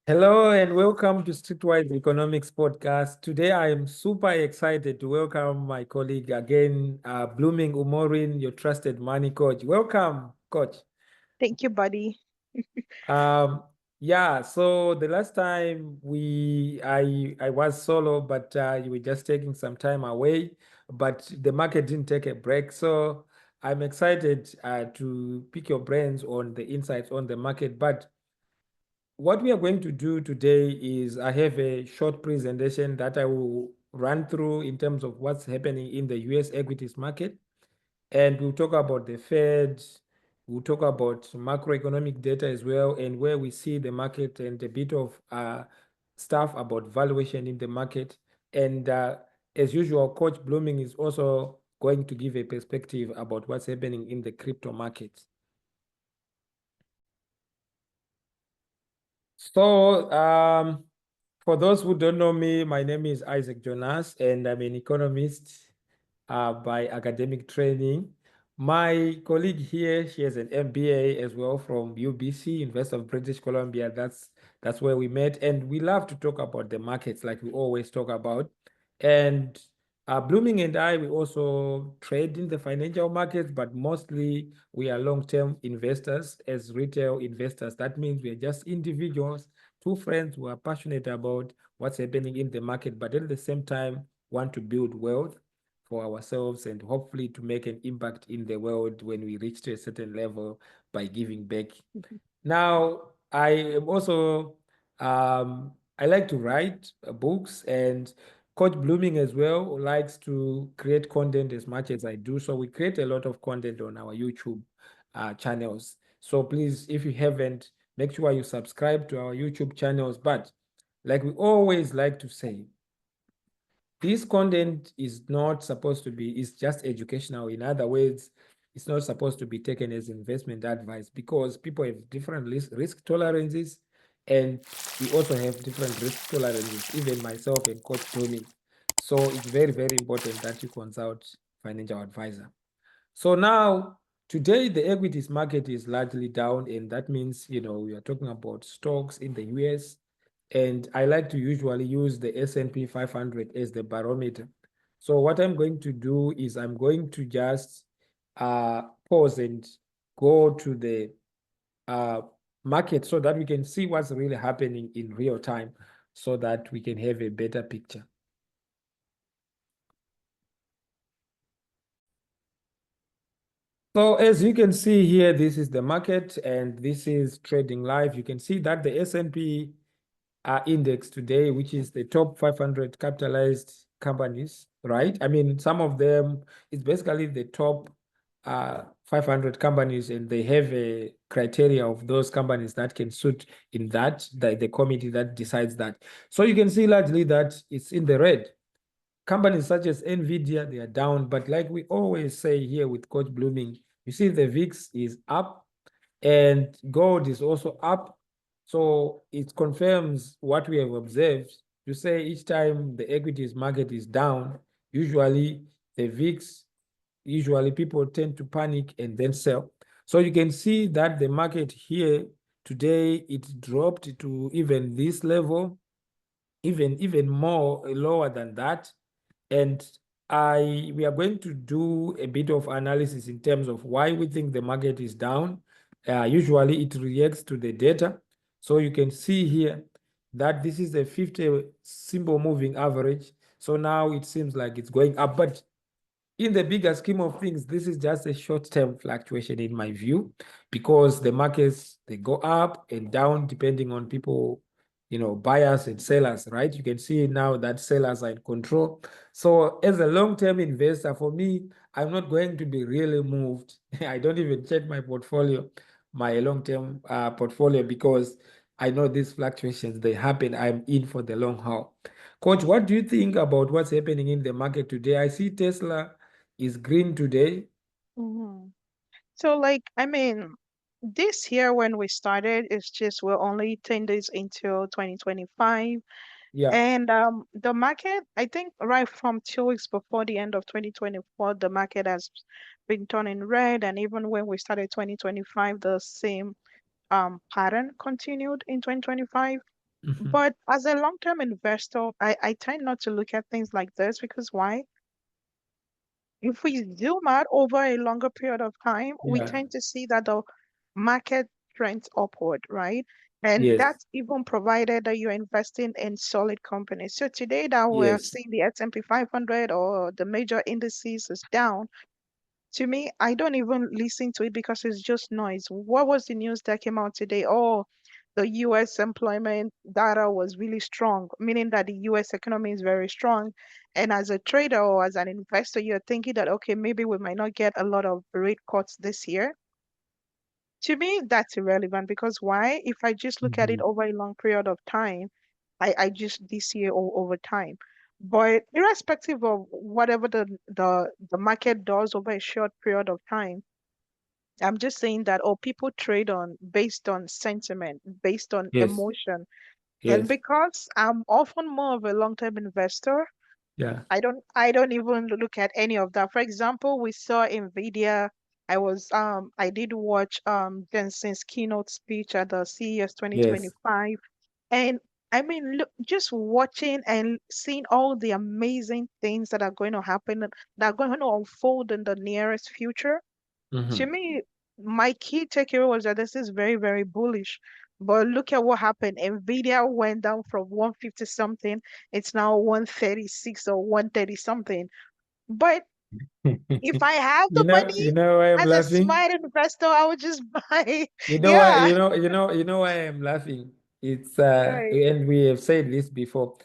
Hello and welcome to Streetwise Economics Podcast. Today I am super excited to welcome my colleague again, Blooming Umoren, your trusted money coach. Welcome, coach. Thank you, buddy. Um, yeah, so the last time I was solo, but you were just taking some time away, but the market didn't take a break. So I'm excited to pick your brains on the insights on the market. But what we are going to do today is I have a short presentation that I will run through in terms of what's happening in the US equities market. And we'll talk about the Fed, we'll talk about macroeconomic data as well, and where we see the market and a bit of stuff about valuation in the market. And as usual, Coach Blooming is also going to give a perspective about what's happening in the crypto markets. So, for those who don't know me, my name is Isaac Jonas, and I'm an economist by academic training. My colleague here, she has an MBA as well from UBC, University of British Columbia. That's where we met, and we love to talk about the markets like we always talk about. And Blooming and I, we also trade in the financial markets, but mostly we are long-term investors as retail investors. That means we are just individuals, two friends who are passionate about what's happening in the market, but at the same time want to build wealth for ourselves and hopefully to make an impact in the world when we reach to a certain level by giving back. Now, I am also I like to write books, and Coach Blooming as well likes to create content as much as I do. So we create a lot of content on our YouTube channels. So please, if you haven't, make sure you subscribe to our YouTube channels. But like we always like to say, this content is not supposed to be, it's just educational. In other words, it's not supposed to be taken as investment advice because people have different risk tolerances, and we also have different risk tolerances, even myself and Coach Blooming. So it's very, very important that you consult financial advisor. So now, today the equities market is largely down, and that means, we are talking about stocks in the US, and I like to usually use the S&P 500 as the barometer. So what I'm going to do is I'm going to just pause and go to the uh, market so that we can see what's really happening in real time so that we can have a better picture. So as you can see here, this is the market and this is trading live. You can see that the S&P index today, which is the top 500 capitalized companies, right? I mean, some of them, it's basically the top 500 companies, and they have a criteria of those companies that can suit in that, the committee that decides that. So you can see largely that it's in the red. Companies such as Nvidia, they are down, but like we always say here with Coach Blooming, you see the VIX is up and gold is also up. So it confirms what we have observed. To say each time the equities market is down, usually the VIX, usually people tend to panic and then sell. So you can see that the market here today, it dropped to even this level, even more lower than that. And we are going to do a bit of analysis in terms of why we think the market is down. Usually it reacts to the data. So you can see here that this is a 50 simple moving average. So now it seems like it's going up, but in the bigger scheme of things, this is just a short-term fluctuation in my view, because the markets, they go up and down depending on people, buyers and sellers, right? You can see now that sellers are in control. So as a long-term investor, for me, I'm not going to be really moved. I don't even check my portfolio, my long-term portfolio, because I know these fluctuations, they happen. I'm in for the long haul. Coach, what do you think about what's happening in the market today? I see Tesla is green today. hmm So, this year when we started, it's just we're only 10 days into 2025. Yeah. And the market, I think right from 2 weeks before the end of 2024, the market has been turning red. And even when we started 2025, the same pattern continued in 2025. Mhm. But as a long-term investor, I tend not to look at things like this because why? If we zoom out over a longer period of time, we Yeah. tend to see that the market trends upward, right? And Yes. that's even provided that you're investing in solid companies. So today that we're Yes. seeing the S&P 500 or the major indices is down, to me, I don't even listen to it because it's just noise. What was the news that came out today? Oh, the US employment data was really strong, meaning that the US economy is very strong. And as a trader or as an investor, you're thinking that, okay, maybe we might not get a lot of rate cuts this year. To me, that's irrelevant because why? If I just look at it Mhm. over a long period of time, I just this year or over time. But irrespective of whatever the market does over a short period of time, I'm just saying that oh, people trade on based on sentiment, based on Yes. emotion. And Yes. because I'm often more of a long-term investor, Yeah. I don't even look at any of that. For example, we saw Nvidia. I did watch Jensen's keynote speech at the CES Yes. 2025. And I mean, look, just watching and seeing all the amazing things that are going to happen, that are going to unfold in the nearest future. To Mhm. me, my key takeaway was that this is very, very bullish. But look at what happened. Nvidia went down from 150 something. It's now 136 or 130 something. But if I have the You money know why I'm as a laughing? smart investor, I would just buy. You know why, Yeah, you know why I'm laughing. It's right. and we have said this before.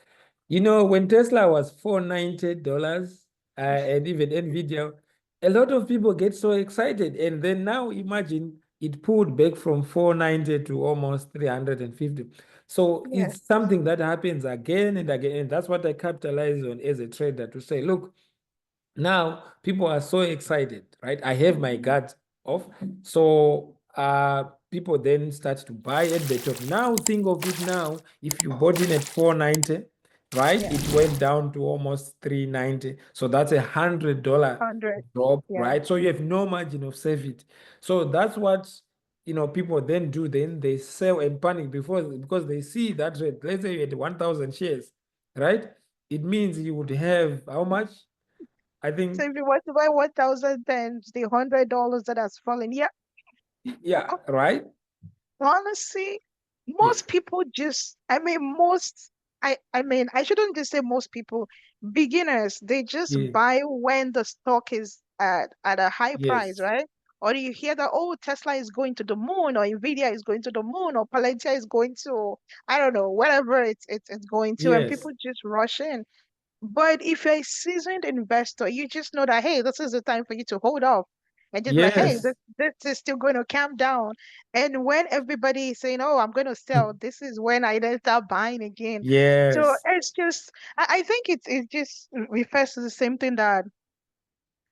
You know, when Tesla was $490, and even Nvidia, a lot of people get so excited. And then now imagine it pulled back from 490 to almost 350. So Yes. it's something that happens again and again. And that's what I capitalize on as a trader to say, look, now people are so excited, right? I have my Mhm. guard off. So people then start to buy at the top. Now think of it now, if you bought in at 490, right? Yeah. It went down to almost 390. So that's $100 100. drop, Yeah. right? So you have no margin of safety. So that's what people then do. Then they sell and panic before because they see that rate. Let's say you had 1,000 shares, right? It means you would have how much? I So think, if you want to buy 1,000 times the $100 that has fallen, yeah. yeah, right? Honestly, Yeah, most people just, I mean, I mean, I shouldn't just say most people, beginners, they just yeah, buy when the stock is at a high price, yes, right? Or you hear that, oh, Tesla is going to the moon, or Nvidia is going to the moon, or Palantir is going to, I don't know, whatever it's going to, and yes, people just rush in. But if you're a seasoned investor, you just know that, hey, this is the time for you to hold off and just be like, hey, yes, this is still going to calm down. And when everybody is saying, oh, I'm going to sell, this is when I then start buying again. So yes, it's just, I think it just refers to the same thing that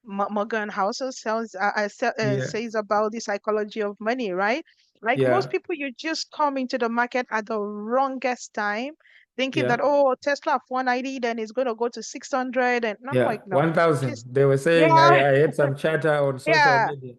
Morgan Housel yeah, says about the psychology of money, right? Like most yeah, people, you just come into the market at the wrongest time, thinking yeah, that, oh, Tesla 490, then it's going to go to 600. And I'm yeah. like, no, 1,000. just, They were saying yeah, I had some chatter on social yeah. media.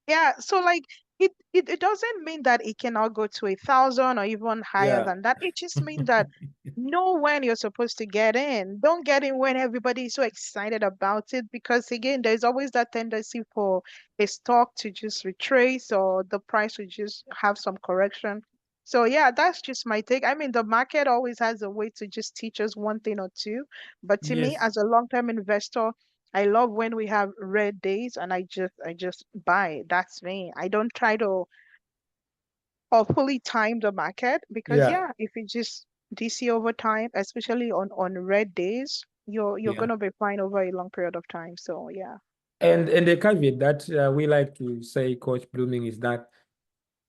Yeah, so like it doesn't mean that it cannot go to 1,000 or even higher Yeah. than that. It just means that know when you're supposed to get in. Don't get in when everybody is so excited about it because again, there's always that tendency for a stock to just retrace or the price to just have some correction. So yeah, that's just my take. I mean, the market always has a way to just teach us one thing or two, but to me, Yes, as a long-term investor, I love when we have red days and I just buy. That's me. I don't try to fully time the market because yeah, yeah, if you just DC over time, especially on red days, you're yeah. gonna be fine over a long period of time. So yeah. And the caveat that we like to say, Coach Blooming, is that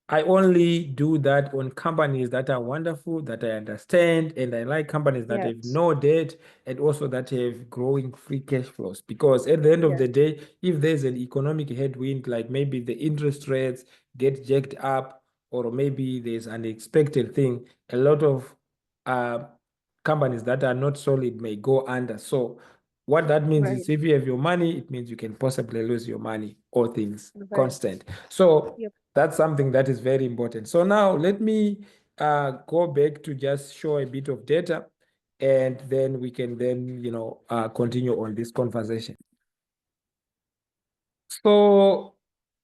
I only do that on companies that are wonderful, that I understand, and I like companies that have Yes. no debt and also that have growing free cash flows. Because at the end of Yes. the day, if there's an economic headwind, like maybe the interest rates get jacked up, or maybe there's an unexpected thing, a lot of uh, companies that are not solid may go under. So what that means Right. is if you have your money, it means you can possibly lose your money, all things Right. constant. So Yep. that's something that is very important. So now let me go back to just show a bit of data, and then we can then, continue on this conversation. So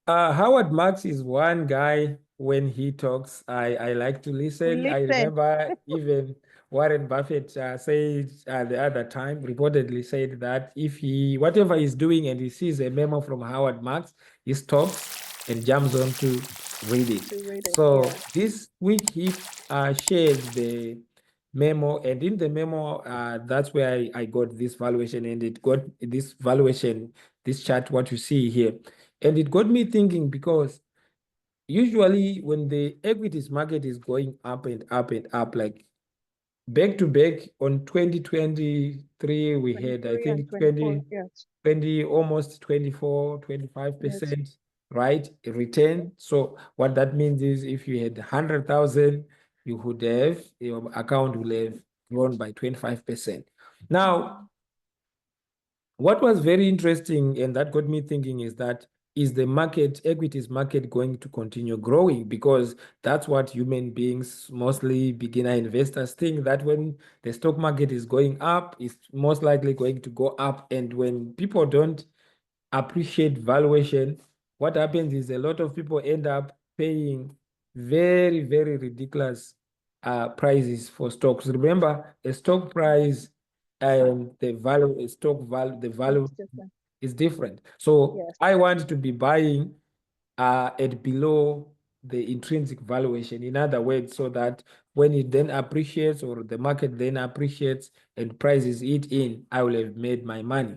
Howard Marks is one guy. When he talks, I like to We listen. I listen. remember even Warren Buffett said the other time, reportedly said that if whatever he's doing and he sees a memo from Howard Marks, he stops and jumps on to read it. To read it. So Yeah. this week he shared the memo, and in the memo, that's where I got this valuation, and it got this valuation, this chart, what you see here. And it got me thinking, because usually when the equities market is going up and up and up, like back to back on 2023, we had, I 23 and think, 24. Yes. 20, almost 24, Yes. 25%, right? Return. So what that means is if you had 100,000, you would have, your account will have grown by 25%. Mhm. Now, what was very interesting and that got me thinking is that, is the market, equities market, going to continue growing? Because that's what human beings, mostly beginner investors, think, that when the stock market is going up, it's most likely going to go up. And when people don't appreciate valuation, what happens is a lot of people end up paying very, very ridiculous prices for stocks. Remember, a stock price and the value, a stock value, the value It's different. is different. So Yes. I want to be buying at below the intrinsic valuation. In other words, so that when it then appreciates, or the market then appreciates and prices it in, I will have made my money.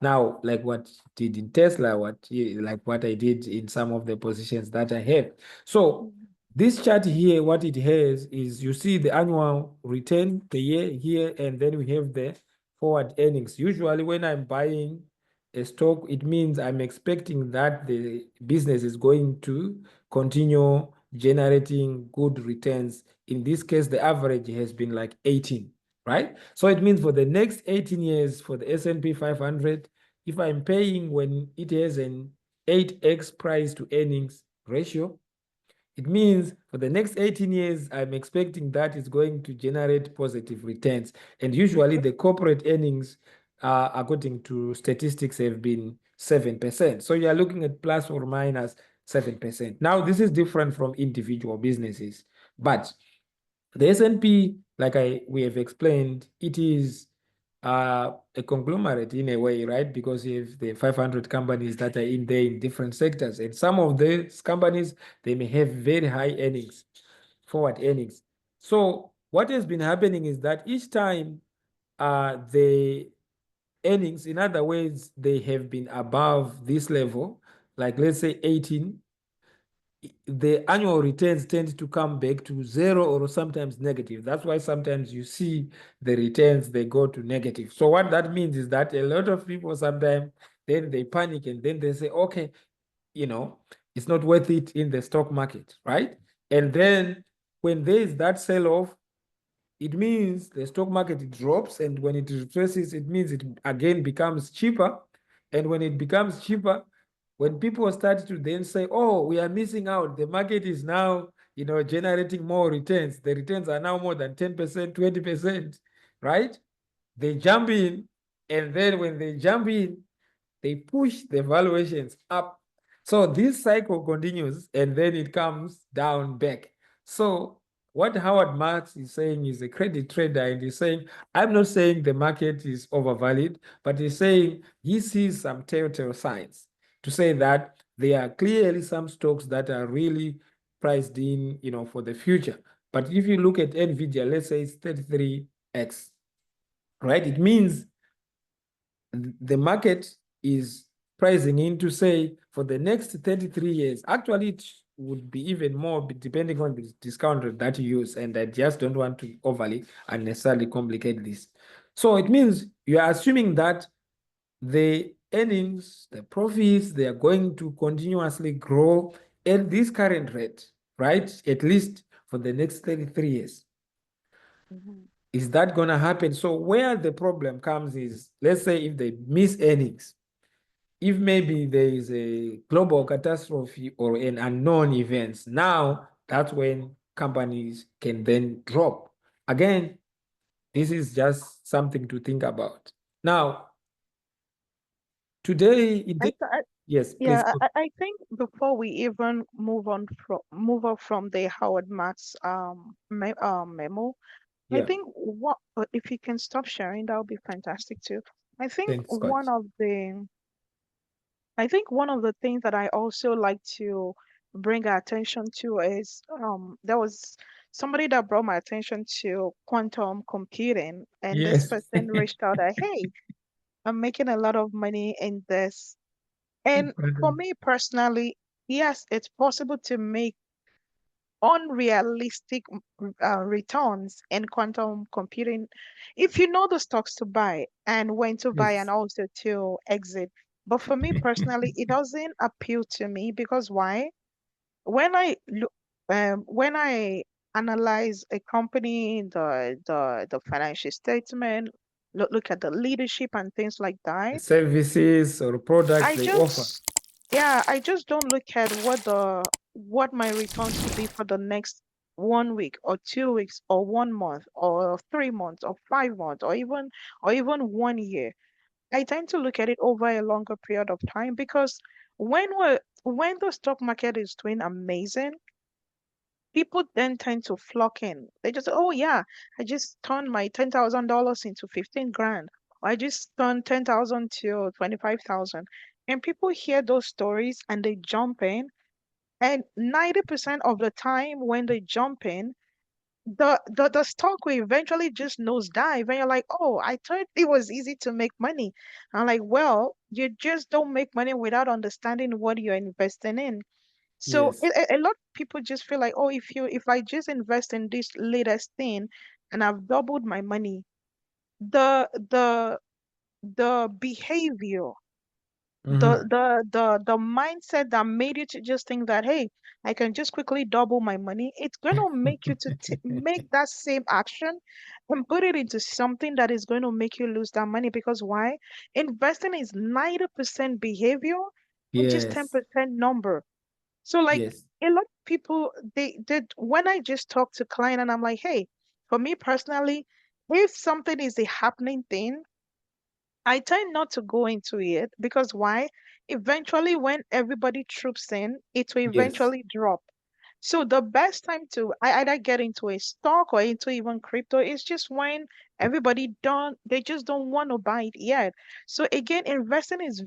Now, like what did in Tesla, like what I did in some of the positions that I have. So Mhm. this chart here, what it has is, you see the annual return per year here, and then we have the forward earnings. Usually when I'm buying a stock, it means I'm expecting that the business is going to continue generating good returns. In this case, the average has been like 18, right? So it means for the next 18 years, for the S&P 500, if I'm paying when it has an 8x price to earnings ratio, it means for the next 18 years, I'm expecting that it's going to generate positive returns. And usually the corporate earnings, according to statistics, have been 7%. So you're looking at plus or minus 7%. Now, this is different from individual businesses, but the S&P, like we have explained, it is a conglomerate in a way, right? Because you have the 500 companies that are in there in different sectors. And some of these companies, they may have very high earnings, forward earnings. So what has been happening is that each time the earnings, in other words, they have been above this level, like let's say 18, the annual returns tend to come back to zero or sometimes negative. That's why sometimes you see the returns, they go to negative. So what that means is that a lot of people sometimes, then they panic, and then they say, okay, you know, it's not worth it in the stock market, right? And then when there is that sell-off, it means the stock market drops, and when it retraces, it means it again becomes cheaper. And when it becomes cheaper, when people start to then say, oh, we are missing out, the market is now, generating more returns. The returns are now more than 10%, 20%, right? They jump in, and then when they jump in, they push the valuations up. So this cycle continues, and then it comes down back. So what Howard Marks is saying, is a credit trader, and he's saying, I'm not saying the market is overvalued, but he's saying he sees some telltale signs to say that there are clearly some stocks that are really priced in, for the future. But if you look at NVIDIA, let's say it's 33x, right? It means the market is pricing in to say, for the next 33 years, actually it would be even more, depending on the discount rate that you use. And I just don't want to overly unnecessarily complicate this. So it means you are assuming that the earnings, the profits, they are going to continuously grow at this current rate, right? At least for the next 33 years. Mhm. Is that going to happen? So where the problem comes is, let's say if they miss earnings, if maybe there is a global catastrophe or an unknown event, now that's when companies can then drop. Again, this is just something to think about. Now, today, I, yes, please. yeah, I think before we even move on from the Howard Marks memo, I Yeah, think what if you can stop sharing, that would be fantastic too. I think thanks, one Coach. of the I think one of the things that I also like to bring our attention to is there was somebody that brought my attention to quantum computing, and this Yes. person reached out that, hey, I'm making a lot of money in this. And for me personally, yes, it's possible to make unrealistic returns in quantum computing if you know the stocks to buy and when to buy and Yes. also to exit. But for me personally, it doesn't appeal to me because why? When I look, when I analyze a company, the financial statement, look at the leadership and things like The that, services or products I they offer. just yeah, I just don't look at what my returns will be for the next 1 week or 2 weeks or 1 month or 3 months or 5 months or even 1 year. I tend to look at it over a longer period of time because when the stock market is doing amazing, people then tend to flock in. They just, oh yeah, I just turned my $10,000 into 15 grand. Or I just turned 10,000 to 25,000. And people hear those stories and they jump in. And 90% of the time when they jump in, the stock will eventually just nosedive. And you're like, oh, I thought it was easy to make money. I'm like, well, you just don't make money without understanding what you're investing in. So Yes. a lot of people just feel like, oh, if I just invest in this latest thing and I've doubled my money, the the the behavior, Mm-hmm. the mindset that made you to just think that, hey, I can just quickly double my money, it's going to make you to make that same action and put it into something that is going to make you lose that money. Because why? Investing is 90% behavior and just Yes. 10% number. So like Yes. a lot of people they did when I just talk to client and I'm like, hey, for me personally, if something is a happening thing, I tend not to go into it because why? Eventually when everybody troops in, it will Yes. eventually drop. So the best time to I either get into a stock or into even crypto is just when everybody don't they just don't want to buy it yet. So again, investing is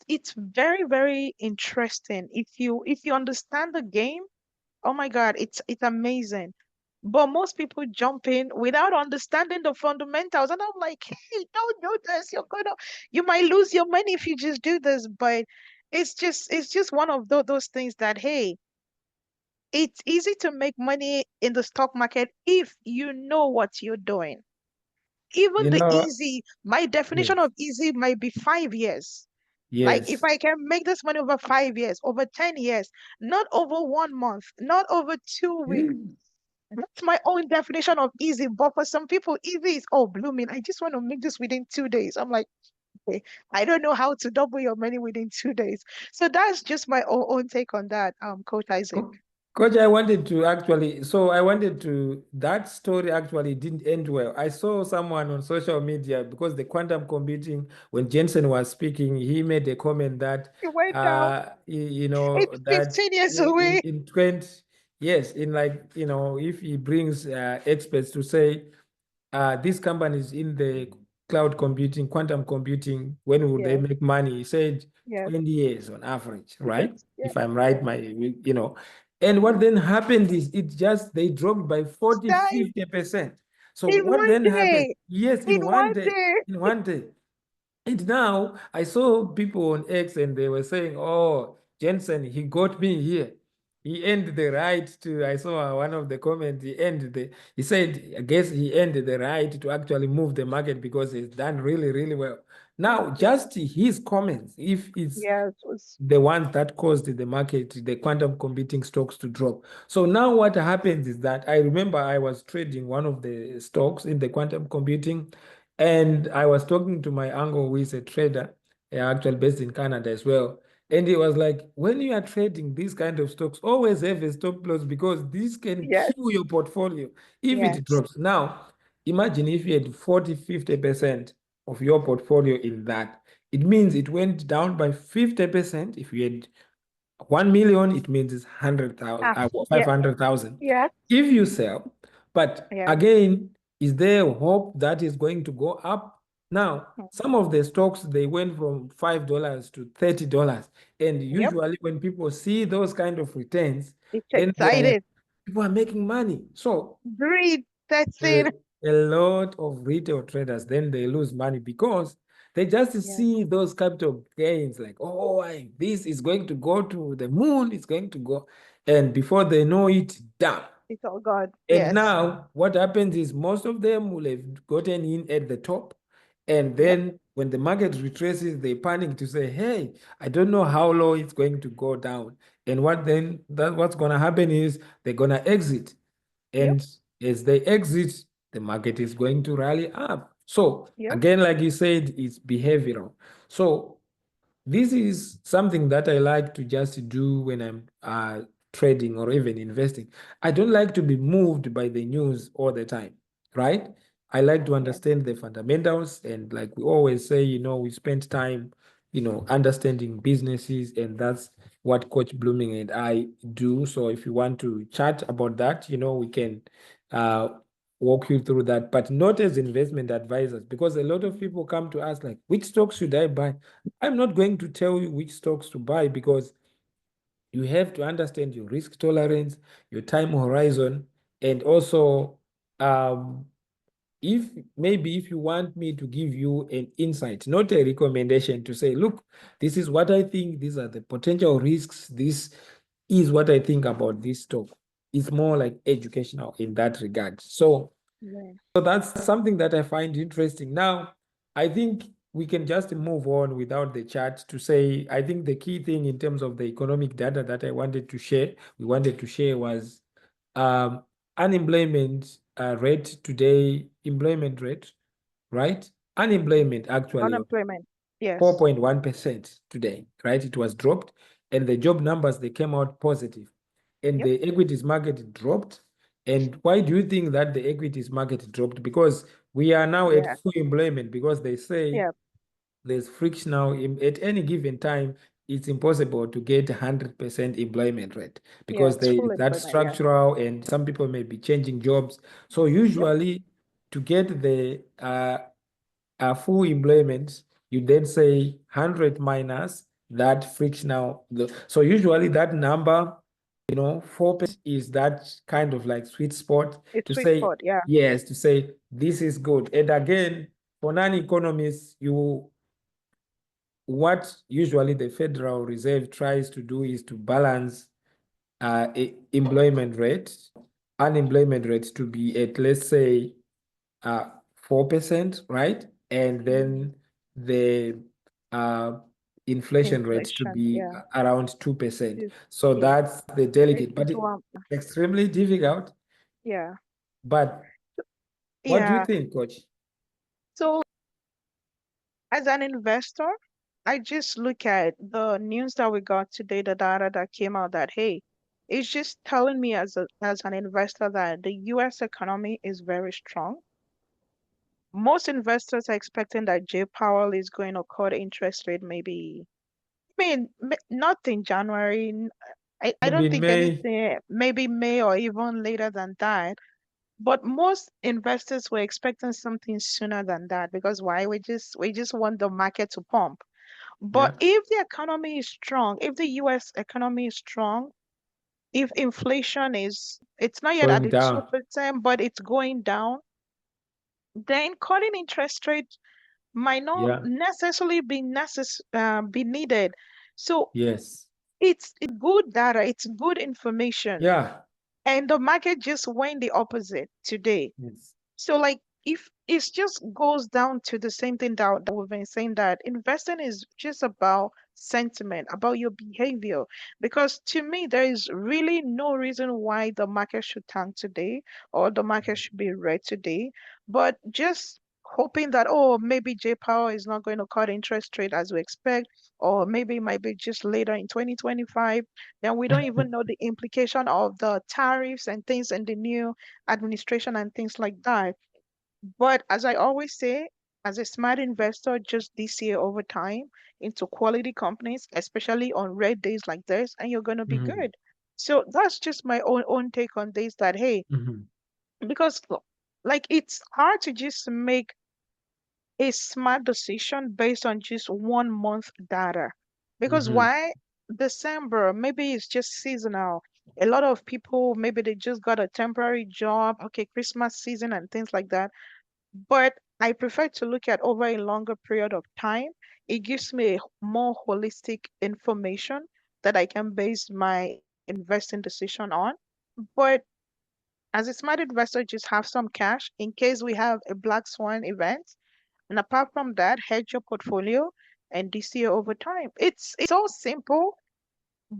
it's very, very interesting. If you understand the game, oh my God, it's amazing. But most people jump in without understanding the fundamentals. And I'm like, hey, don't do this. You might lose your money if you just do this. But it's just one of those things that, hey, it's easy to make money in the stock market if you know what you're doing. Even You the know, easy, my yes. definition of easy might be 5 years. Like if Yes. I can make this money over 5 years, over 10 years, not over 1 month, not over 2 weeks. That's my own definition of easy. But for some people, easy is, oh, blooming. I just want to make this within 2 days. I'm like, okay, I don't know how to double your money within 2 days. So that's just my own take on that, Coach Isaac. Coach, I wanted to actually, so I wanted to, that story actually didn't end well. I saw someone on social media because the quantum computing, when Jensen was speaking, he made a comment that, It went down. It's that 15 years in, away. in 20, yes, in like, if he brings experts to say, these companies in the cloud computing, quantum computing, when would they Yes, make money? He said yes, 20 years on average, yes, right? yes. If I'm right, and what then happened is they dropped by 40, Died 50%. So in what one then happened? day. Yes, In one day. in one day. And now I saw people on X and they were saying, oh, Jensen, he got me here. He earned the right to, I saw one of the comments, he said, I guess he earned the right to actually move the market because he's done really, really well. Now, Yes, just his comments, if it's yes, it was the ones that caused the market, the quantum computing stocks to drop. So now what happens is that I remember I was trading one of the stocks in the quantum computing, and I was talking to my uncle who is a trader, actually based in Canada as well. And he was like, when you are trading these kind of stocks, always have a stop loss because this can Yes, kill your portfolio if it yes. drops. Now, imagine if you had 40, 50% of your portfolio in that. It means it went down by 50%. If you had 1 million, it means it's 100,000, Ah, yeah, 500,000 yes, if you sell. But yeah. again, is there hope that is going to go up? Now, Mm. some of the stocks, they went from $5 to $30. And Yep, usually when people see those kind of returns, it's then they are like, excited. people are making money. So Breathe. That's a, it. a lot of retail traders, then they lose money because they just Yes, see those capital gains like, oh, this is going to go to the moon, it's going to go. And before they know it, damn. it's all God. And Yes. now what happens is most of them will have gotten in at the top. And Yep, then when the market retraces, they panic to say, hey, I don't know how low it's going to go down. And what's going to happen is they're going to exit. yep, And as they exit, the market is going to rally up. So yep. again, like you said, it's behavioral. So this is something that I like to just do when I'm trading or even investing. I don't like to be moved by the news all the time, right? I like to Yes, understand the fundamentals. And like we always say, we spend time, understanding businesses. And that's what Coach Blooming and I do. So if you want to chat about that, we can uh, walk you through that, but not as investment advisors, because a lot of people come to us like, which stocks should I buy? I'm not going to tell you which stocks to buy because you have to understand your risk tolerance, your time horizon, and also um, if you want me to give you an insight, not a recommendation to say, look, this is what I think, these are the potential risks, this is what I think about this stock. It's more like educational in that regard. yes. So that's something that I find interesting. Now, I think we can just move on without the chart to say, I think the key thing in terms of the economic data that we wanted to share was um, unemployment rate today, employment rate, right? Unemployment actually Unemployment. Yes, 4.1% today, right? It was dropped, and the job numbers, they came out positive, and yep, the equities market dropped. And why do you think that the equities market dropped? Because we are now at yeah, full employment, because they say yep, there's friction now at any given time. It's impossible to get 100% employment rate because yes. Full that's employment. Yeah, structural, and some people may be changing jobs. So yep, usually to get the full employment, you then say 100 minus that frictional. So usually that number, 4% is that kind of like sweet spot it's to sweet say, spot. Yeah, yes, to say this is good. And again, for non-economists, what usually the Federal Reserve tries to do is to balance employment rate, unemployment rate to be at, let's say, 4%, right? And then the uh, inflation rate to inflation. be Yeah, around 2%. it's, So yeah. that's the delicate, It's but it's one. extremely difficult. Yeah, But what do you yeah. think, Coach? So as an investor, I just look at the news that we got today, the data that came out that, hey, it's just telling me as an investor that the US economy is very strong. Most investors are expecting that Jay Powell is going to cut interest rate maybe, I mean, not in January. I Maybe don't in think May. anything, maybe May or even later than that. But most investors were expecting something sooner than that because why? We just want the market to pump. But Yeah, if the economy is strong, if the US economy is strong, if inflation it's not yet at going the down. 2%, but it's going down, then cutting interest rate might not Yeah, necessarily be needed. So yes. it's good data, it's good information, Yeah, and the market just went the opposite today. yes. So like if it just goes down to the same thing that we've been saying, that investing is just about sentiment, about your behavior. Because to me, there is really no reason why the market should tank today or the market should be red today. But just hoping that, oh, maybe J Powell is not going to cut interest rate as we expect, or maybe it might be just later in 2025. Then we don't even know the implication of the tariffs and things and the new administration and things like that. But as I always say, as a smart investor, just DCA over time into quality companies, especially on red days like this, and you're going to be Mhm. good. So that's just my own take on this, that hey, Mhm. because like it's hard to just make a smart decision based on just 1 month data. Because Mhm. why? December, maybe it's just seasonal. A lot of people, maybe they just got a temporary job, okay, Christmas season and things like that. But I prefer to look at over a longer period of time. It gives me a more holistic information that I can base my investing decision on. But as a smart investor, just have some cash in case we have a black swan event. And apart from that, hedge your portfolio and DCA over time. It's all simple,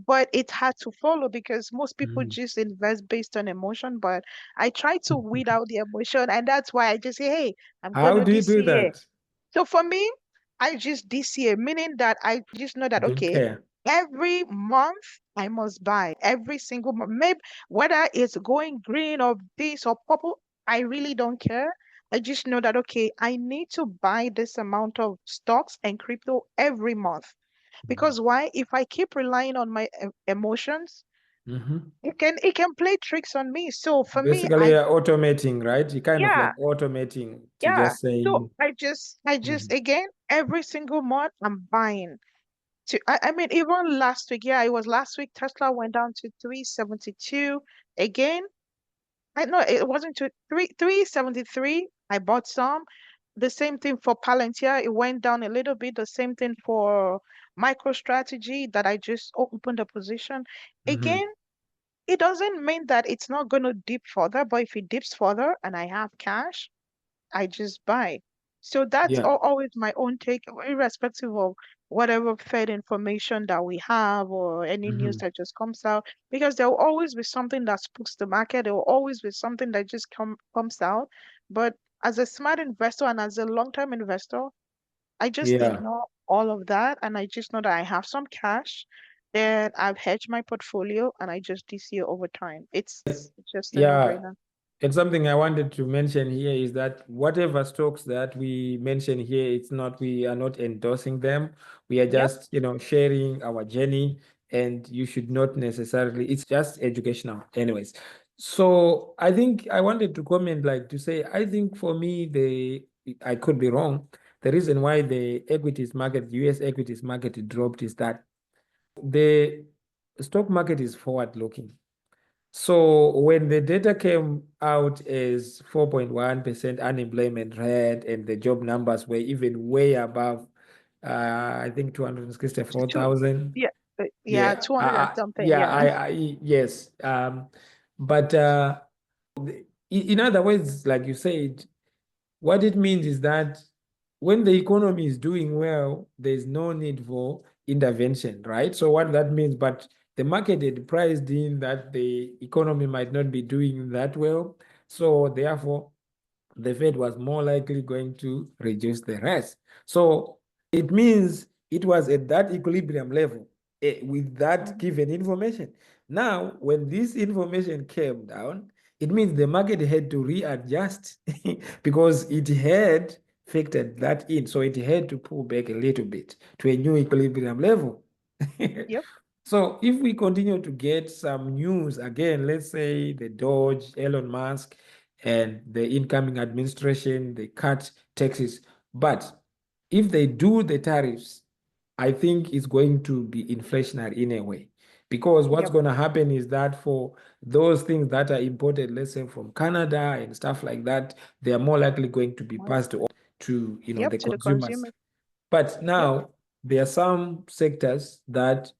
but it had to follow because most people Mhm. just invest based on emotion. But I try to weed out the emotion, and that's why I just say, hey, I'm How gonna do you do DCA. that? So for me, I just DCA, meaning that I just know that, Don't okay, care. every month I must buy every single month. Maybe whether it's going green or this or purple, I really don't care. I just know that, okay, I need to buy this amount of stocks and crypto every month. Mhm. Because why? If I keep relying on my emotions, Mhm. it can play tricks on me. So for me, Basically, you're automating, right? You kind of yeah, like automating to yeah. just So saying, I just Mhm. again every single month I'm buying. I mean, even last week, yeah, it was last week. Tesla went down to 372 again. I know it wasn't to 373. I bought some. The same thing for Palantir. It went down a little bit. The same thing for MicroStrategy that I just opened a position. Mhm. Again, it doesn't mean that it's not going to dip further, but if it dips further and I have cash, I just buy. So that's Yeah. always my own take, irrespective of whatever Fed information that we have or any news Mhm. that just comes out, because there will always be something that spooks the market. There will always be something that just comes out. But as a smart investor and as a long-term investor, I just Yeah. ignore all of that and I just know that I have some cash, that I've hedged my portfolio and I just DCA over time. It's just a Yeah. no-brainer. And something I wanted to mention here is that whatever stocks that we mention here, we are not endorsing them. We are Yep. just, sharing our journey, and you should not necessarily, it's just educational. Anyways, so I think I wanted to comment, like to say, I think for me, I could be wrong. The reason why the equities market, US equities market dropped is that the stock market is forward looking. So when the data came out as 4.1% unemployment rate and the job numbers were even way above, I think Two, 264,000. yeah, yeah, Yeah, 200 and something. yeah, Yeah. yes. But in other words, like you said, what it means is that when the economy is doing well, there's no need for intervention, right? So what that means, but the market had priced in that the economy might not be doing that well. So therefore, the Fed was more likely going to reduce the rest. So it means it was at that equilibrium level with that Mhm. given information. Now, when this information came down, it means the market had to readjust because it had factored that in. So it had to pull back a little bit to a new equilibrium level. Yep. So if we continue to get some news again, let's say the Doge, Elon Musk, and the incoming administration, they cut taxes. But if they do the tariffs, I think it's going to be inflationary in a way. Because what's Yep. going to happen is that for those things that are imported, let's say from Canada and stuff like that, they are more likely going to be One. passed on to Yep. the To the consumers. consumer. But Yep. now there are some sectors that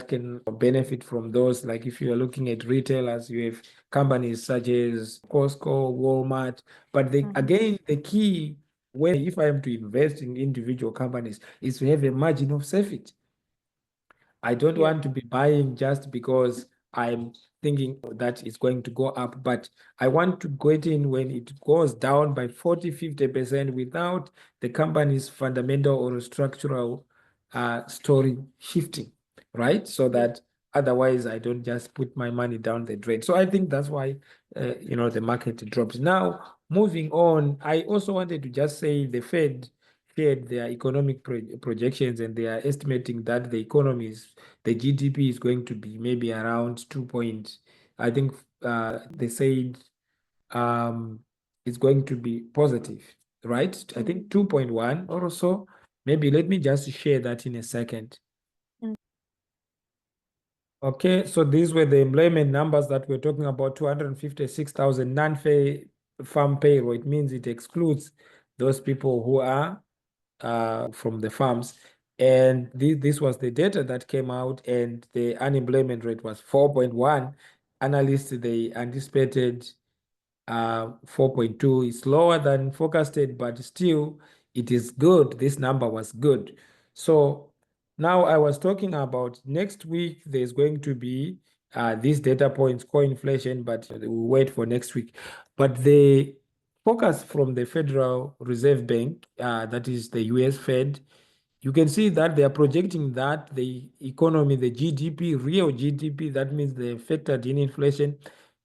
can benefit from those. Like if you are looking at retailers, you have companies such as Costco, Walmart. But Hmm. again, the key when if I am to invest in individual companies is to have a margin of safety. I don't Yep. want to be buying just because I'm thinking that it's going to go up, but I want to get in when it goes down by 40, 50% without the company's fundamental or structural story shifting, right? So Yeah. that otherwise I don't just put my money down the drain. So I think that's why, the market drops. Now, moving on, I also wanted to just say the Fed shared their economic projections, and they are estimating that the GDP is going to be maybe around 2 point. I think they said it's going to be positive, right? I Mm, think 2.1 or so. Maybe let me just share that in a second. mm, Okay, so these were the employment numbers that we're talking about, 256,000 non-farm payroll. It means it excludes those people who are from the farms. And this was the data that came out, and the unemployment rate was 4.1. Analysts, they anticipated 4.2. Is lower than forecasted, but still it is good. This number was good. So now I was talking about next week, there's going to be these data points, core inflation, but we'll wait for next week. But the focus from the Federal Reserve Bank, that is the US Fed, you can see that they are projecting that the economy, the GDP, real GDP, that means the factored in inflation,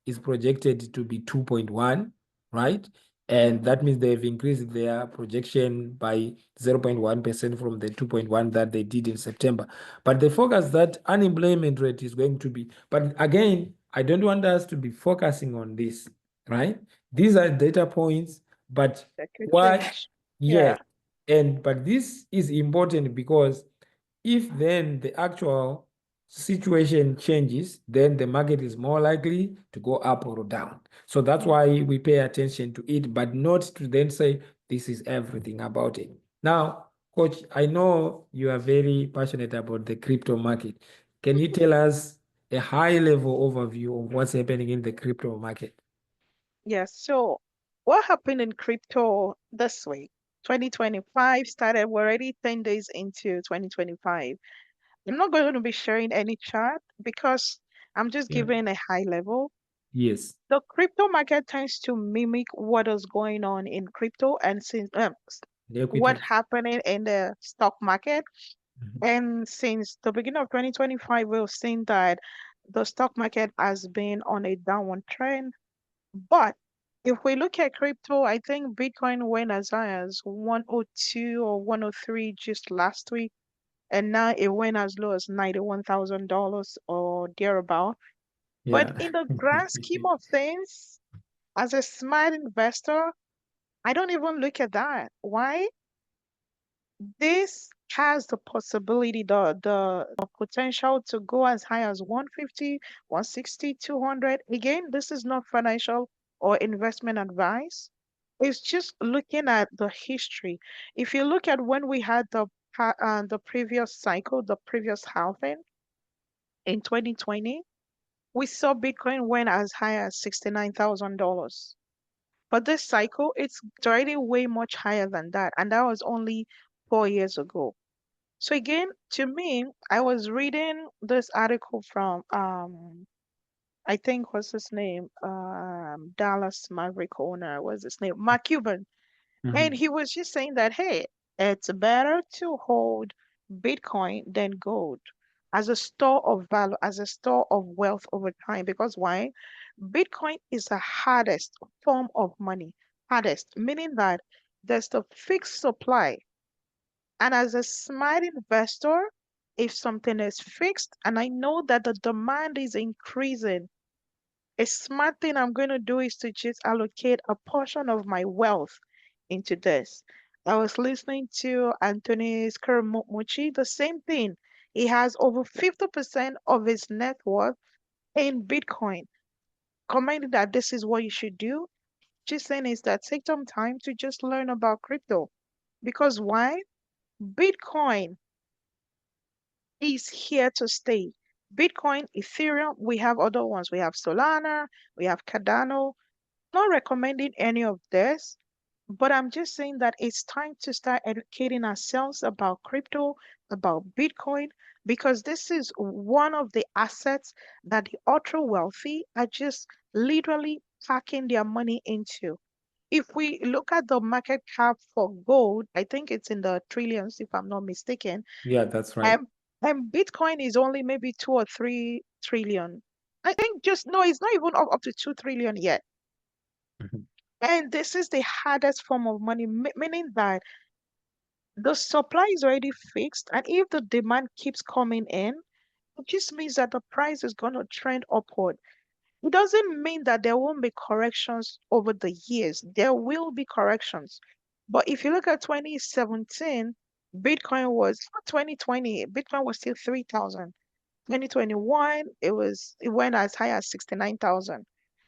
is projected to be 2.1, right? And mhm. that means they've increased their projection by 0.1% from the 2.1 that they did in September. But they focus that unemployment rate is going to be, but again, I don't want us to be focusing on this, right? These are data points, but That could why? change. Yes. Yeah. And but this is important because if then the actual situation changes, then the market is more likely to go up or down. So that's Mm. why we pay attention to it, but not to then say this is everything about it. Now, Coach, I know you are very passionate about the crypto market. Can you tell us a high level overview of what's happening in the crypto market? Yes. So what happened in crypto this week? 2025 started. We're already 10 days into 2025. I'm not going to be sharing any chart because I'm just Yeah. giving a high level. Yes. The crypto market tends to mimic what is going on in crypto and since The what equities. happening in the stock market. Mhm. And since the beginning of 2025, we've seen that the stock market has been on a downward trend. But if we look at crypto, I think Bitcoin went as high as 102 or 103 just last week. And now it went as low as $91,000 or thereabout. But Yeah. in the grand scheme of things, as a smart investor, I don't even look at that. Why? This has the possibility, the potential to go as high as 150, 160, 200. Again, this is not financial or investment advice. It's just looking at the history. If you look at when we had the previous cycle, the previous halving in 2020, we saw Bitcoin went as high as $69,000. But this cycle, it's already way much higher than that. And that was only 4 years ago. So again, to me, I was reading this article from I think what's his name? Dallas Maverick owner, what's his name? Mark Cuban. And Mhm. he was just saying that, hey, it's better to hold Bitcoin than gold as a store of value, as a store of wealth over time. Because why? Bitcoin is the hardest form of money. Hardest, meaning that there's the fixed supply. And as a smart investor, if something is fixed and I know that the demand is increasing, a smart thing I'm going to do is to just allocate a portion of my wealth into this. I was listening to Anthony Scaramucci, the same thing. He has over 50% of his net worth in Bitcoin. Commenting that this is what you should do. Just saying is that take some time to just learn about crypto. Because why? Bitcoin is here to stay. Bitcoin, Ethereum, we have other ones. We have Solana, we have Cardano. Not recommending any of this, but I'm just saying that it's time to start educating ourselves about crypto, about Bitcoin, because this is one of the assets that the ultra wealthy are just literally packing their money into. If we look at the market cap for gold, I think it's in the trillions, if I'm not mistaken. Yeah, that's right. And and Bitcoin is only maybe 2 or 3 trillion. I think just no, it's not even up to 2 trillion yet. Mhm. And this is the hardest form of money, meaning that the supply is already fixed, and if the demand keeps coming in, it just means that the price is going to trend upward. It doesn't mean that there won't be corrections over the years. There will be corrections. But if you look at 2017, Bitcoin was 2020, Bitcoin was still 3,000. 2021, it went as high as 69,000.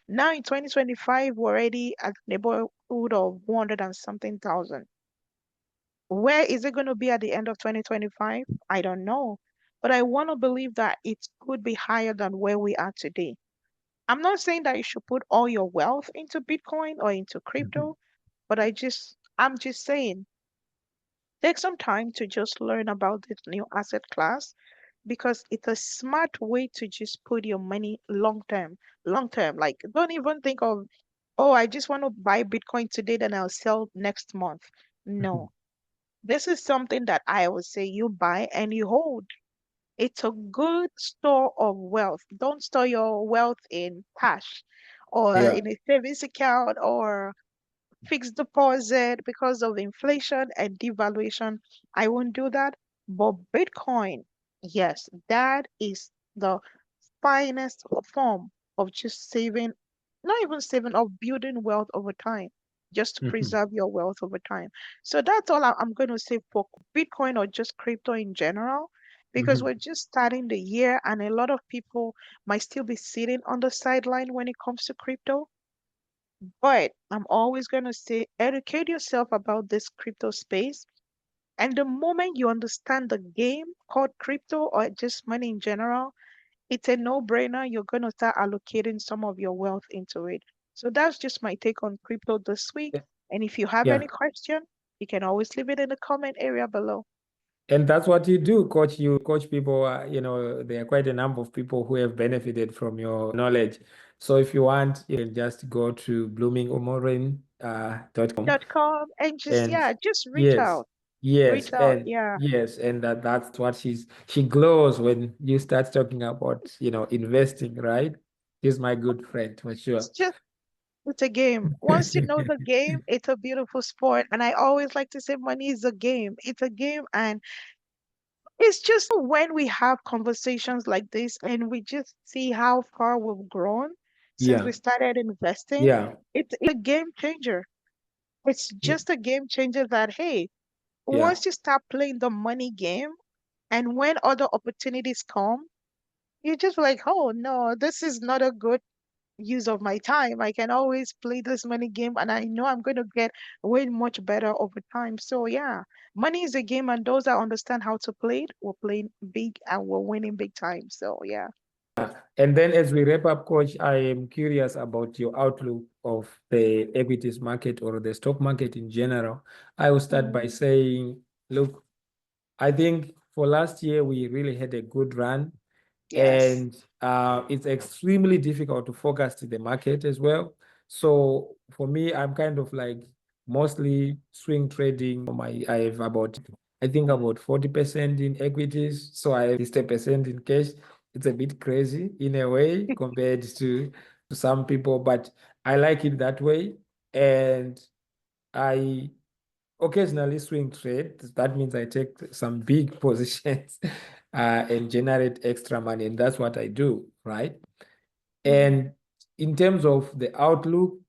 Now in 2025, we're already at the neighborhood of 100 and something thousand. Where is it going to be at the end of 2025? I don't know. But I want to believe that it could be higher than where we are today. I'm not saying that you should put all your wealth into Bitcoin or into Mhm. crypto, but I'm just saying, take some time to just learn about this new asset class because it's a smart way to just put your money long term. Long term. Like, don't even think of, oh, I just want to buy Bitcoin today, then I'll sell next month. Mhm. No, this is something that I would say you buy and you hold. It's a good store of wealth. Don't store your wealth in cash or Yeah. in a savings account or fixed deposit because of inflation and devaluation. I won't do that. But Bitcoin, yes, that is the finest form of just saving, not even saving, of building wealth over time, just to Mhm. preserve your wealth over time. So that's all I'm going to say for Bitcoin or just crypto in general, because Mhm. we're just starting the year and a lot of people might still be sitting on the sideline when it comes to crypto. But I'm always going to say educate yourself about this crypto space. And the moment you understand the game called crypto or just money in general, it's a no-brainer. You're going to start allocating some of your wealth into it. So that's just my take on crypto this week. And if you have Yeah. any question, you can always leave it in the comment area below. And that's what you do, coach. You coach people. There are quite a number of people who have benefited from your knowledge. So if you want, you can just go to bloomingumoren.com .com and just, and yeah, just reach yes, out. yes, Reach out. and Yeah. yes, and that's what she glows when you start talking about, investing, right? She's my good friend for It's sure. just, it's a game. Once you know the game, it's a beautiful sport. And I always like to say money is a game. It's a game. And it's just when we have conversations like this and we just see how far we've grown since Yeah, we started investing, yeah, it's a game changer. It's yeah, just a game changer that, hey, yeah. once you start playing the money game and when other opportunities come, you're just like, oh no, this is not a good use of my time. I can always play this money game and I know I'm going to get way much better over time. So yeah, money is a game and those that understand how to play it, we're playing big and we're winning big time. So yeah. And then as we wrap up, coach, I am curious about your outlook of the equities market or the stock market in general. I will start by Mm, saying, look, I think for last year, we really had a good run. yes. And it's extremely difficult to forecast the market as well. So for me, I'm kind of like mostly swing trading. I have about, I think about 40% in equities. So I have 60% in cash. It's a bit crazy in a way compared to some people, but I like it that way. And I occasionally swing trade. That means I take some big positions and generate extra money. And that's what I do, right? Mhm. And in terms of the outlook,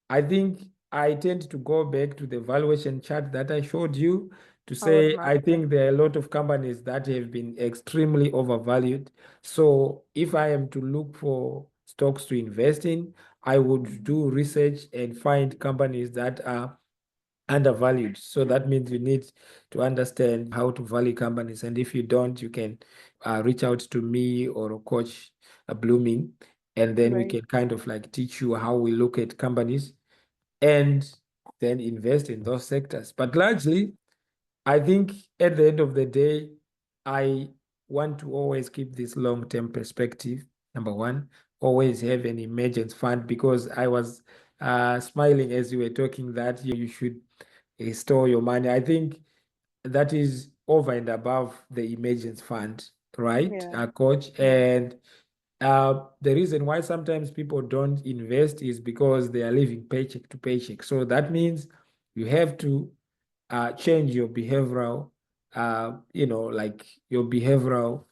I think I tend to go back to the valuation chart that I showed you to I would say I imagine. think there are a lot of companies that have been extremely overvalued. So if I am to look for stocks to invest in, I would Mhm. do research and find companies that are undervalued. So that means you need to understand how to value companies. And if you don't, you can reach out to me or a coach, Blooming, and then we Right. can kind of like teach you how we look at companies and then invest in those sectors. But largely, I think at the end of the day, I want to always keep this long-term perspective. Number one, always have an emergency fund, because I was smiling as you were talking that you should store your money. I think that is over and above the emergency fund, right, Yeah. coach? Yeah. And the reason why sometimes people don't invest is because they are living paycheck to paycheck. So that means you have to change your behavioral, like your behavioral,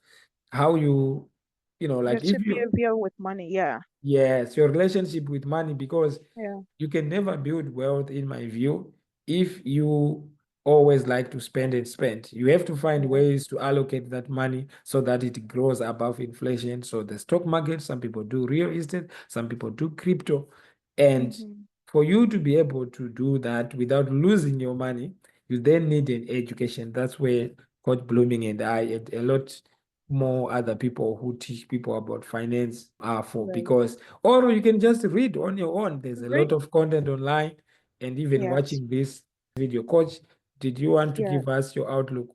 how Your like if you, behavior with money. Yeah. yes, your relationship with money, because Yeah. you can never build wealth, in my view, if you always like to spend and spend. You have to find Yeah. ways to allocate that money so that it grows above inflation. So the stock market, some people do real estate, some people do crypto. And Mm-hmm. for you to be able to do that without losing your money, you then need an education. That's where Coach Blooming and I and a lot more other people who teach people about finance are for, Right. because or you can just read on your own. There's a lot Great. of content online, and even Yes. watching this video. Coach, did you want to Yeah. give us your outlook?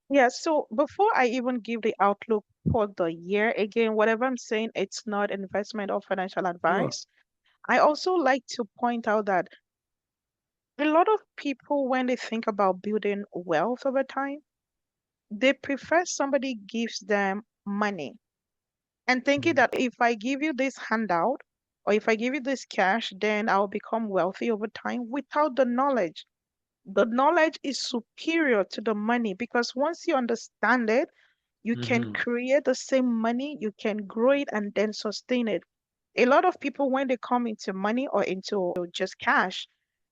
Yeah. So before I even give the outlook for the year, again, whatever I'm saying, it's not investment or financial Sure. advice. I also like to point out that a lot of people, when they think about building wealth over time, they prefer somebody gives them money and thinking Mhm. that if I give you this handout or if I give you this cash, then I'll become wealthy over time without the knowledge. The knowledge is superior to the money because once you understand it, you can Mhm. create the same money, you can grow it and then sustain it. A lot of people, when they come into money or into just cash,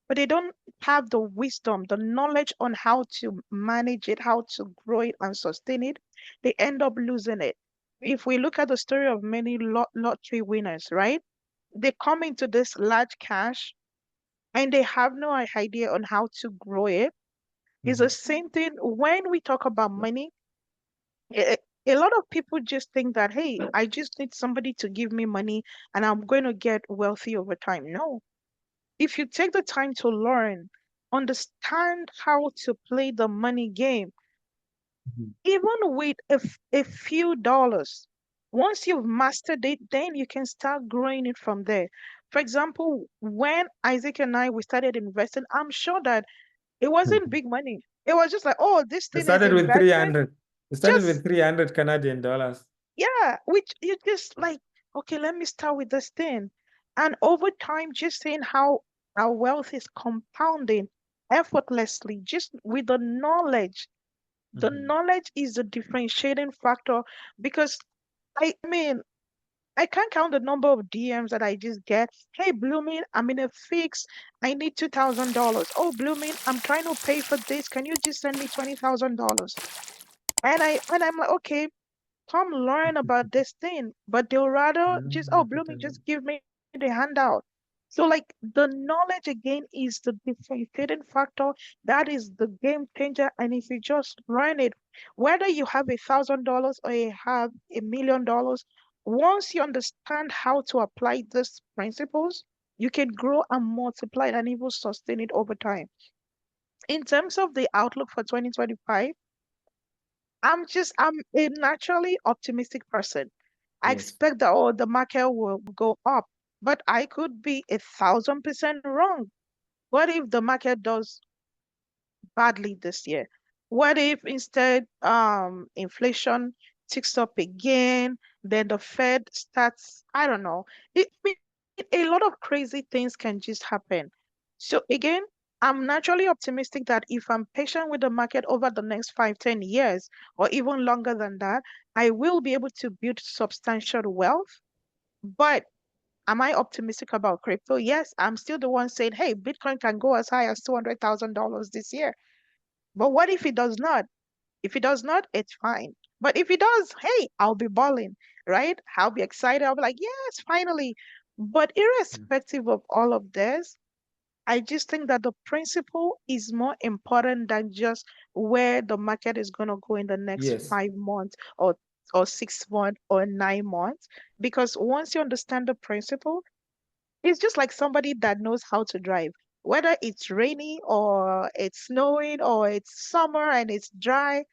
but they don't have the wisdom, the knowledge on how to manage it, how to grow it and sustain it, they end up losing it. If we look at the story of many lottery winners, right? They come into this large cash and they have no idea on how to grow it. It's the Mhm. same thing when we talk about money. A, a lot of people just think that, hey, I just need somebody to give me money and I'm going to get wealthy over time. No, if you take the time to learn, understand how to play the money game, Mhm. even with a few dollars, once you've mastered it, then you can start growing it from there. For example, when Isaac and I we started investing, I'm sure that it wasn't Mhm. big money. It was just like, oh, this It thing is started with investment. 300. It started with Just 300 Canadian dollars. yeah, which you just like, okay, let me start with this thing. And over time, just seeing how our wealth is compounding effortlessly, just with the knowledge. The Mhm. knowledge is the differentiating factor because I mean, I can't count the number of DMs that I just get. Hey, Blooming, I'm in a fix. I need $2,000. Oh, Blooming, I'm trying to pay for this. Can you just send me $20,000? And I'm like, okay, come learn about this thing, but they'll rather just, oh, Blooming, just give me the handout. So, like, the knowledge again is the differentiating factor. That is the game changer. And if you just learn it, whether you have $1,000 or you have $1 million, once you understand how to apply these principles, you can grow and multiply it and even sustain it over time. In terms of the outlook for 2025, I'm a naturally optimistic person. I Yes. expect that oh the market will go up, but I could be 1,000% wrong. What if the market does badly this year? What if instead inflation ticks up again, then the Fed starts, I don't know. I mean, a lot of crazy things can just happen. So again, I'm naturally optimistic that if I'm patient with the market over the next 5, 10 years, or even longer than that, I will be able to build substantial wealth. But am I optimistic about crypto? Yes, I'm still the one saying, hey, Bitcoin can go as high as $200,000 this year. But what if it does not? If it does not, it's fine. But if it does, hey, I'll be balling, right? I'll be excited. I'll be like, yes, finally. But Mm. irrespective of all of this, I just think that the principle is more important than just where the market is going to go in the next Yes. 5 months or 6 months or 9 months. Because once you understand the principle, it's just like somebody that knows how to drive. Whether it's rainy or it's snowing or it's summer and it's dry,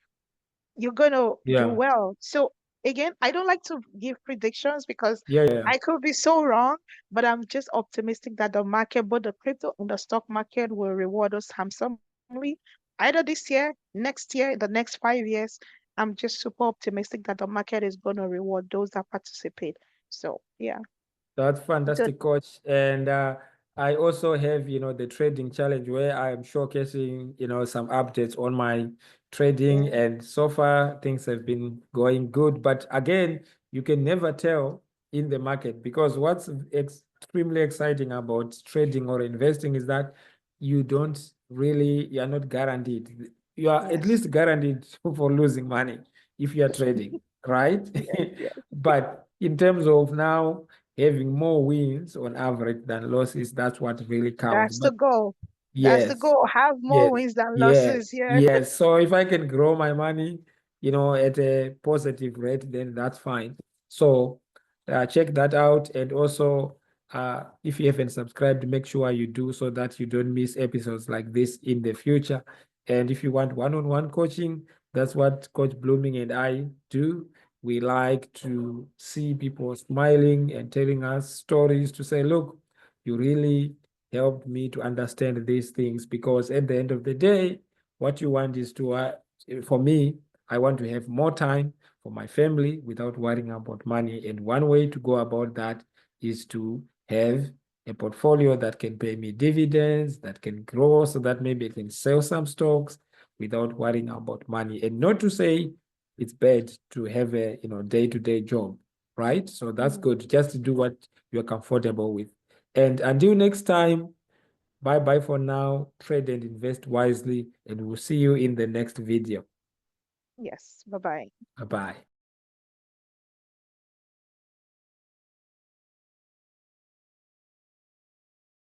you're gonna do Yeah. well. So again, I don't like to give predictions because Yeah. Yeah. I could be so wrong, but I'm just optimistic that the market, both the crypto and the stock market, will reward us handsomely either this year, next year, the next 5 years. I'm just super optimistic that the market is gonna reward those that participate. So yeah, That's good. fantastic, coach. And I also have, the trading challenge where I am showcasing, some updates on my trading. Yeah. And so far, things have been going good. But again, you can never tell in the market because what's extremely exciting about trading or investing is that you're not guaranteed. You are at Yes. least guaranteed for losing money if you are trading, right? Yes. Yes. But in terms of now, having more wins on average than losses, that's what really counts. That's the But goal. That's the yes, goal. Have more yes, wins than yes, losses. Yeah. yes. So if I can grow my money, at a positive rate, then that's fine. So check that out. And also, if you haven't subscribed, make sure you do so that you don't miss episodes like this in the future. And if you want one-on-one coaching, that's what Coach Blooming and I do. We like to see people smiling and telling us stories to say, look, you really helped me to understand these things because at the end of the day, what you want is for me, I want to have more time for my family without worrying about money. And one way to go about that is to have a portfolio that can pay me dividends, that can grow so that maybe I can sell some stocks without worrying about money. And not to say it's bad to have a day-to-day job, right? So that's Mhm. good. Just to do what you're comfortable with. And until next time, bye bye for now. Trade and invest wisely, and we'll see you in the next video. Yes. Bye bye. Bye bye.